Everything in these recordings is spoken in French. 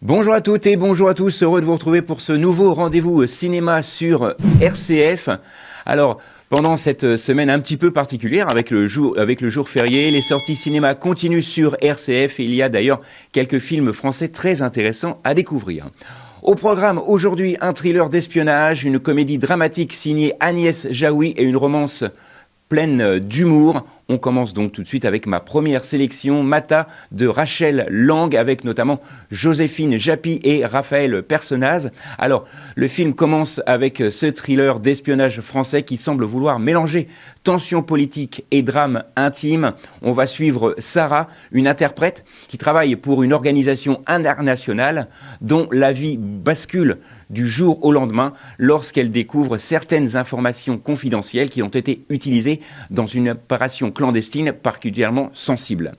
Bonjour à toutes et bonjour à tous, heureux de vous retrouver pour ce nouveau rendez-vous cinéma sur RCF. Alors, pendant cette semaine un petit peu particulière avec le jour férié, les sorties cinéma continuent sur RCF et il y a d'ailleurs quelques films français très intéressants à découvrir. Au programme aujourd'hui, un thriller d'espionnage, une comédie dramatique signée Agnès Jaoui et une romance pleine d'humour. On commence donc tout de suite avec ma première sélection, Mata de Rachel Lang, avec notamment Joséphine Japy et Raphaël Personnaz. Alors, le film commence avec ce thriller d'espionnage français qui semble vouloir mélanger tension politique et drame intime. On va suivre Sarah, une interprète qui travaille pour une organisation internationale dont la vie bascule du jour au lendemain lorsqu'elle découvre certaines informations confidentielles qui ont été utilisées dans une opération clandestine particulièrement sensible.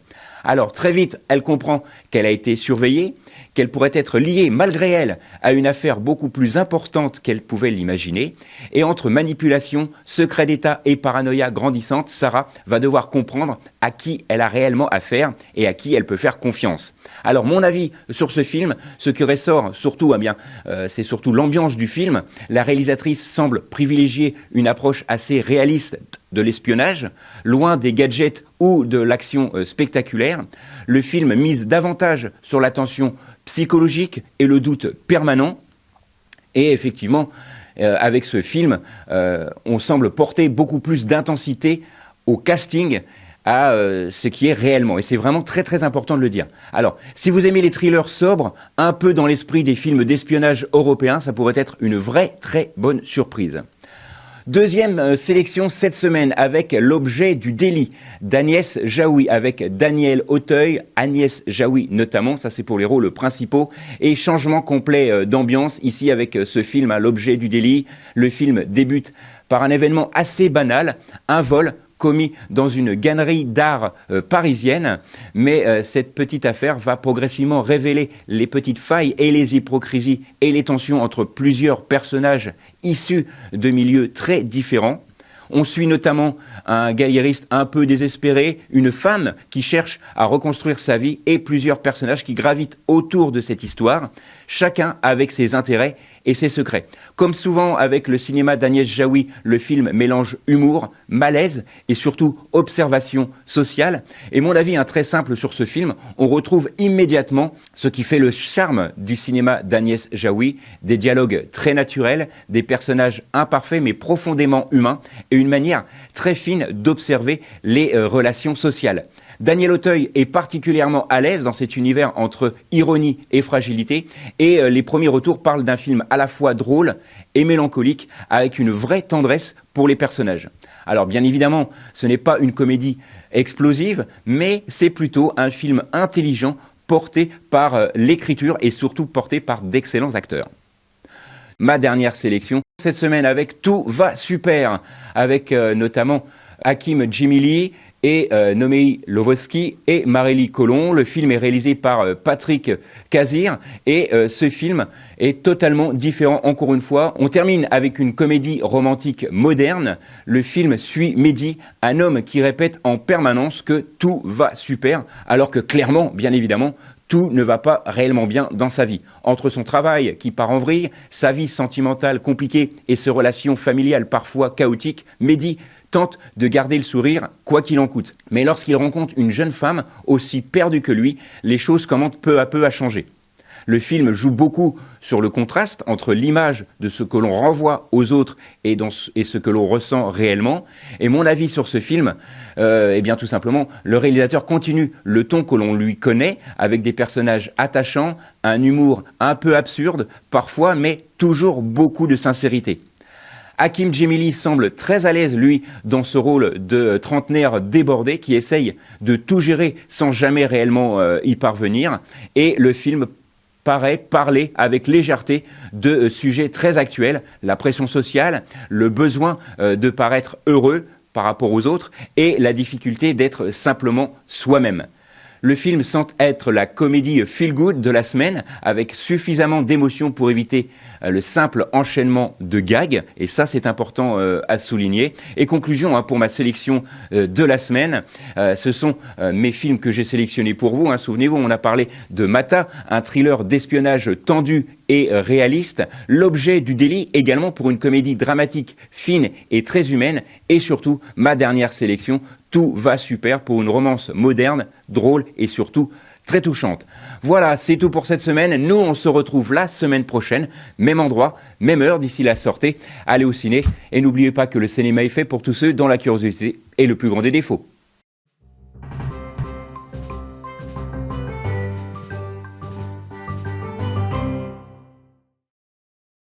Alors très vite, elle comprend qu'elle a été surveillée, qu'elle pourrait être liée malgré elle à une affaire beaucoup plus importante qu'elle pouvait l'imaginer. Et entre manipulation, secret d'État et paranoïa grandissante, Sarah va devoir comprendre à qui elle a réellement affaire et à qui elle peut faire confiance. Alors mon avis sur ce film, ce qui ressort surtout, c'est surtout l'ambiance du film. La réalisatrice semble privilégier une approche assez réaliste de l'espionnage, loin des gadgets ou de l'action spectaculaire. Le film mise davantage sur la tension psychologique et le doute permanent. Et effectivement, avec ce film, on semble porter beaucoup plus d'intensité au casting, à ce qui est réellement. Et c'est vraiment très très important de le dire. Alors, si vous aimez les thrillers sobres, un peu dans l'esprit des films d'espionnage européens, ça pourrait être une vraie très bonne surprise. Deuxième sélection cette semaine avec L'objet du délit d'Agnès Jaoui avec Daniel Auteuil, Agnès Jaoui notamment, ça c'est pour les rôles principaux, et changement complet d'ambiance ici avec ce film L'objet du délit. Le film débute par un événement assez banal, un vol commis dans une galerie d'art parisienne, mais cette petite affaire va progressivement révéler les petites failles et les hypocrisies et les tensions entre plusieurs personnages issus de milieux très différents. On suit notamment un galériste un peu désespéré, une femme qui cherche à reconstruire sa vie et plusieurs personnages qui gravitent autour de cette histoire, chacun avec ses intérêts et ses secrets. Comme souvent avec le cinéma d'Agnès Jaoui, le film mélange humour, malaise et surtout observation sociale. Et mon avis très simple sur ce film, on retrouve immédiatement ce qui fait le charme du cinéma d'Agnès Jaoui, des dialogues très naturels, des personnages imparfaits mais profondément humains et une manière très fine d'observer les relations sociales. Daniel Auteuil est particulièrement à l'aise dans cet univers entre ironie et fragilité et les premiers retours parlent d'un film à la fois drôle et mélancolique avec une vraie tendresse pour les personnages. Alors bien évidemment, ce n'est pas une comédie explosive, mais c'est plutôt un film intelligent porté par l'écriture et surtout porté par d'excellents acteurs. Ma dernière sélection cette semaine avec Tout va super, avec notamment Hakim Djemili et Noémie Lvovsky et Marélie Colomb. Le film est réalisé par Patrick Kazir et ce film est totalement différent encore une fois. On termine avec une comédie romantique moderne. Le film suit Mehdi, un homme qui répète en permanence que tout va super, alors que clairement, bien évidemment, tout ne va pas réellement bien dans sa vie. Entre son travail qui part en vrille, sa vie sentimentale compliquée et ses relations familiales parfois chaotiques, Mehdi tente de garder le sourire, quoi qu'il en coûte. Mais lorsqu'il rencontre une jeune femme aussi perdue que lui, les choses commencent peu à peu à changer. Le film joue beaucoup sur le contraste entre l'image de ce que l'on renvoie aux autres et ce que l'on ressent réellement. Et mon avis sur ce film, bien tout simplement, le réalisateur continue le ton que l'on lui connaît, avec des personnages attachants, un humour un peu absurde, parfois, mais toujours beaucoup de sincérité. Hakim Djemili semble très à l'aise, lui, dans ce rôle de trentenaire débordé qui essaye de tout gérer sans jamais réellement y parvenir. Et le film paraît parler avec légèreté de sujets très actuels, la pression sociale, le besoin de paraître heureux par rapport aux autres et la difficulté d'être simplement soi-même. Le film semble être la comédie feel-good de la semaine, avec suffisamment d'émotions pour éviter le simple enchaînement de gags, et ça c'est important à souligner. Et conclusion pour ma sélection de la semaine, ce sont mes films que j'ai sélectionnés pour vous. Souvenez-vous, on a parlé de Mata, un thriller d'espionnage tendu et réaliste, l'objet du délit également pour une comédie dramatique fine et très humaine, et surtout ma dernière sélection, Tout va super, pour une romance moderne, drôle et surtout très touchante. Voilà, c'est tout pour cette semaine. Nous, on se retrouve la semaine prochaine, même endroit, même heure. D'ici là, sortez, allez au ciné et n'oubliez pas que le cinéma est fait pour tous ceux dont la curiosité est le plus grand des défauts.